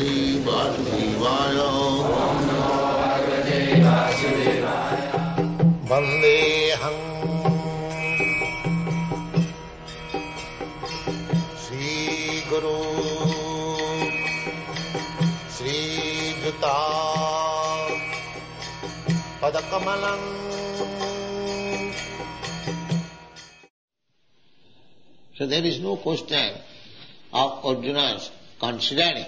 Bhagavate Vasudevaya. Vandeham Sri Guru Sri Juta Padakamalam. So there is no question of Arjuna's considering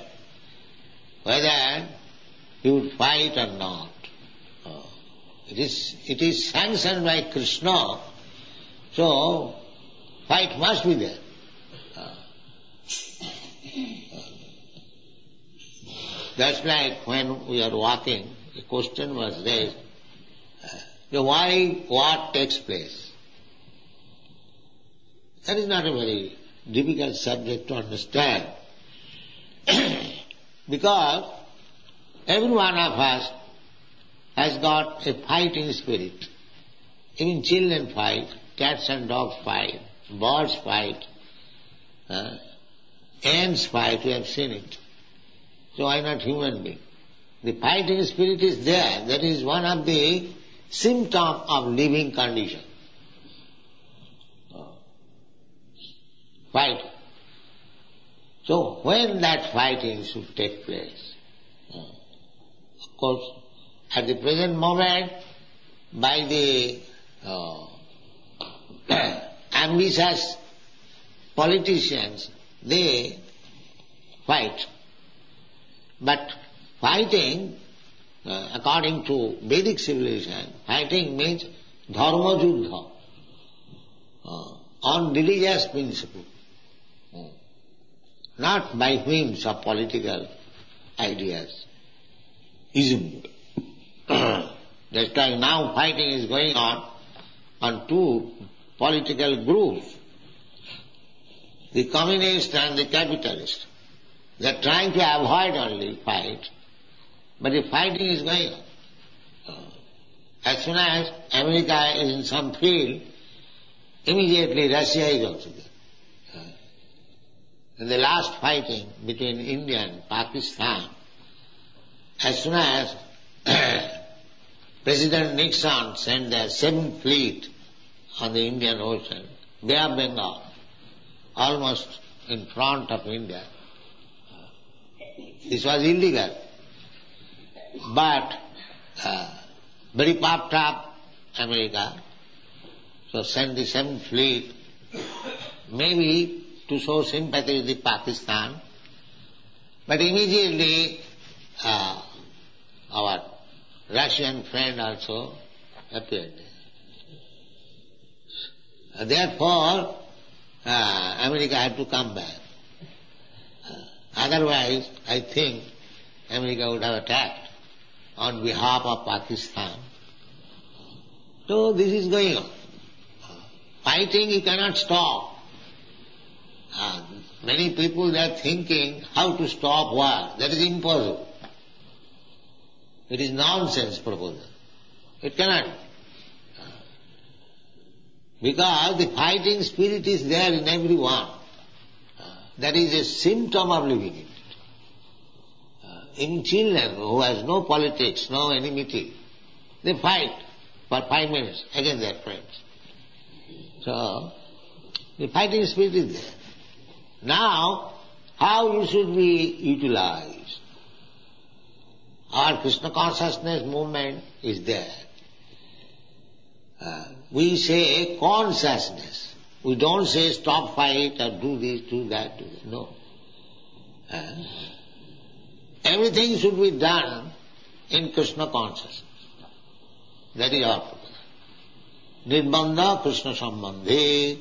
whether he would fight or not. It is sanctioned by Krishna, so fight must be there. That's like when we are walking, the question was raised, why what takes place? That is not a very difficult subject to understand. Because every one of us has got a fighting spirit. Even children fight, cats and dogs fight, birds fight, ants fight, we have seen it. So why not human being? The fighting spirit is there. That is one of the symptoms of living condition. Fight. So when that fighting should take place? Of course, at the present moment, by the ambitious politicians, they fight. But fighting, according to Vedic civilization, fighting means dharma juddha, on religious principle. Not by whims of political ideas, ism. That's why now fighting is going on two political groups, the communist and the capitalist. They are trying to avoid only fight, but the fighting is going on. As soon as America is in some field, immediately Russia is also there. In the last fighting between India and Pakistan, as soon as President Nixon sent the 7th fleet on the Indian Ocean, Bay of Bengal, almost in front of India, this was illegal. But very puffed up America, so sent the 7th fleet, maybe to show sympathy with the Pakistan, but immediately our Russian friend also appeared. Therefore, America had to come back. Otherwise, I think America would have attacked on behalf of Pakistan. So this is going on. Fighting you cannot stop. Many people they are thinking how to stop war. That is impossible. It is nonsense proposal. It cannot. Because the fighting spirit is there in everyone. That is a symptom of living in it. In children who has no politics, no enmity, they fight for 5 minutes against their friends. So, the fighting spirit is there. Now, how you should be utilized? Our Krishna consciousness movement is there. We say consciousness. We don't say stop fight or do this, do that, do that. No. Everything should be done in Krishna consciousness. That is our purpose. Nirbandha Krishna Sambandhe.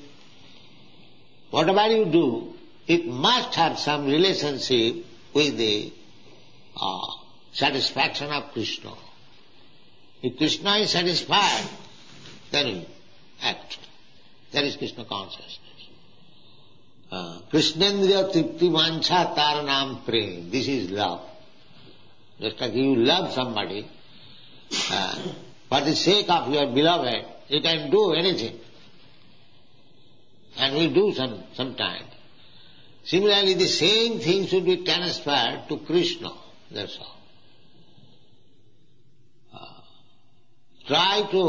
Whatever you do, it must have some relationship with the satisfaction of Krishna. If Krishna is satisfied, then you act. That is Krishna consciousness. Krishnendriya tripti vancha taranam prem. This is love. Just like you love somebody, for the sake of your beloved, you can do anything. And we do sometimes. Similarly, the same thing should be transferred to Krishna. That's all. Try to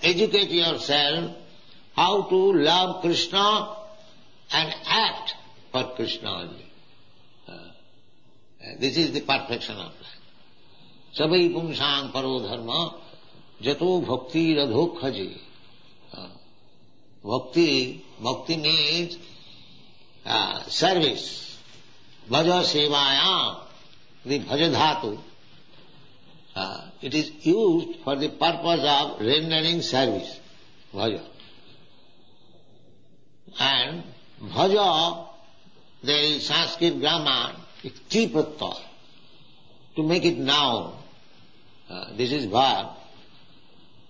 educate yourself how to love Krishna and act for Krishna only. This is the perfection of life. Sabai pumsang paro dharma jato bhakti radho khaji. Bhakti means service. Bhaja sevayam, the bhaja dhatu. It is used for the purpose of rendering service. Bhaja. And bhaja, there is Sanskrit grammar, it's ti pratyaya. To make it noun, this is verb.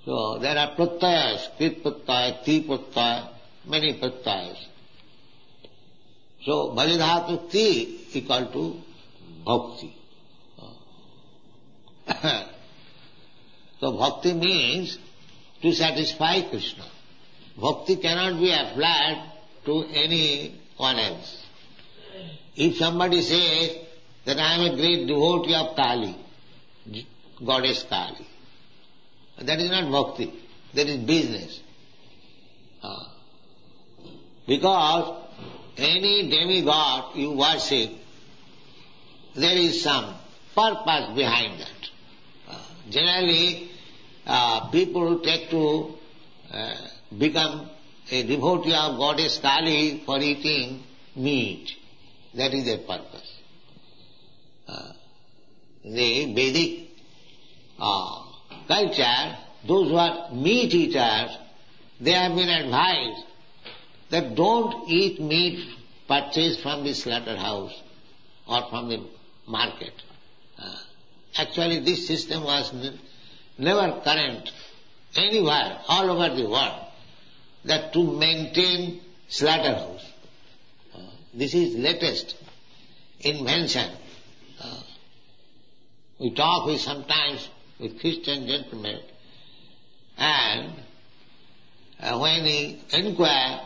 So there are pratyayas, krit pratyaya, ti pratyaya, many pratyayas. So bhajadhatu ti equal to bhakti. So bhakti means to satisfy Krishna. Bhakti cannot be applied to anyone else. If somebody says that I am a great devotee of Kali, goddess Kali, that is not bhakti, that is business. Because any demigod you worship, there is some purpose behind that. Generally, people take to become a devotee of goddess Kali for eating meat. That is their purpose. The Vedic culture, those who are meat eaters, they have been advised that don't eat meat purchased from the slaughterhouse or from the market. Actually, this system was never current anywhere, all over the world, that to maintain slaughterhouse. This is latest invention. We talk sometimes with Christian gentlemen, and when we inquire,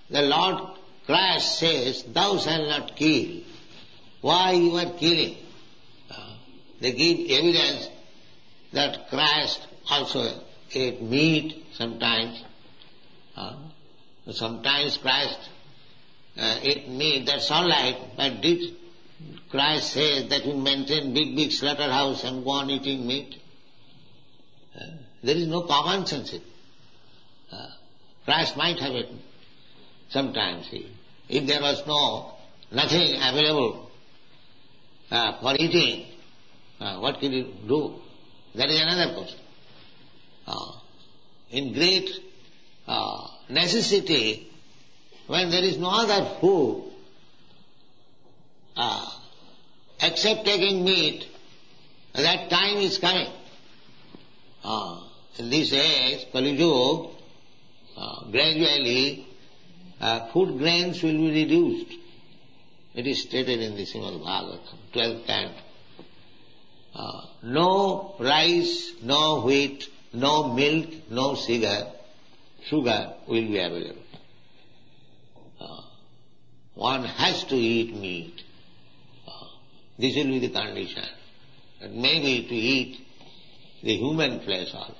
the Lord Christ says, "Thou shalt not kill." Why you are killing? They give evidence that Christ also ate meat sometimes. Sometimes Christ ate meat, that's all right, but did Christ say that you maintain big slaughterhouse and go on eating meat? There is no common sense. Christ might have eaten sometimes. If there was nothing available for eating, what could he do? That is another question. In great necessity, when there is no other food, except taking meat, that time is coming. In this age, Kali Yuga, gradually food grains will be reduced. It is stated in the Srimad Bhagavatam, 12th canto. No rice, no wheat, no milk, no sugar will be available. One has to eat meat. This will be the condition. And maybe to eat the human flesh also.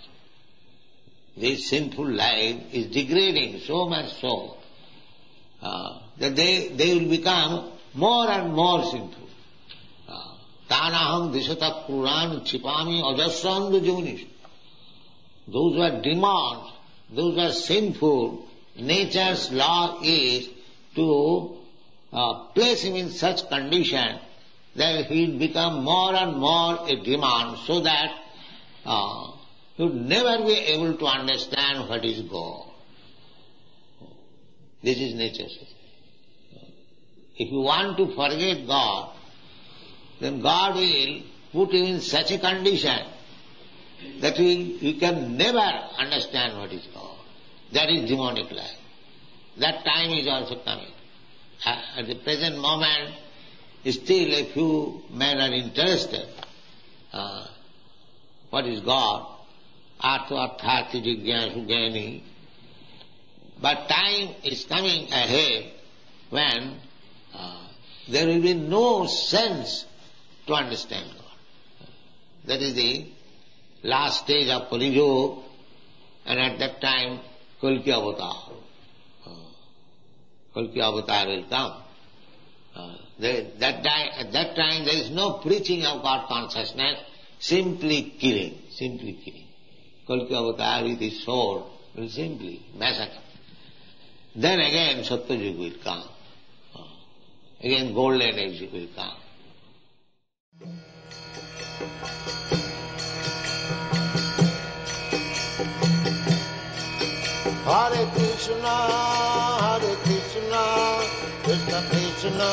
This sinful life is degrading so much so that they will become more and more sinful. Tanaham disata puran chipami ajasrandu junish. Those who are demons, those who are sinful, nature's law is to place him in such condition that he will become more and more a demon, so that he will never be able to understand what is God. This is nature's system. If you want to forget God, then God will put you in such a condition that you can never understand what is God. That is demonic life. That time is also coming. At the present moment, still a few men are interested. What is God? Artha arthati jigyasu jnani. But time is coming ahead when there will be no sense to understand God. That is the last stage of Kali Yuga, and at that time Kalki Avatar. Kalki Avatar will come. At that time there is no preaching of God consciousness, simply killing. Kalki Avatar with his sword will simply massacre. Then again Satyajug will come. Again golden age will come. Hare Krishna, Krishna Krishna,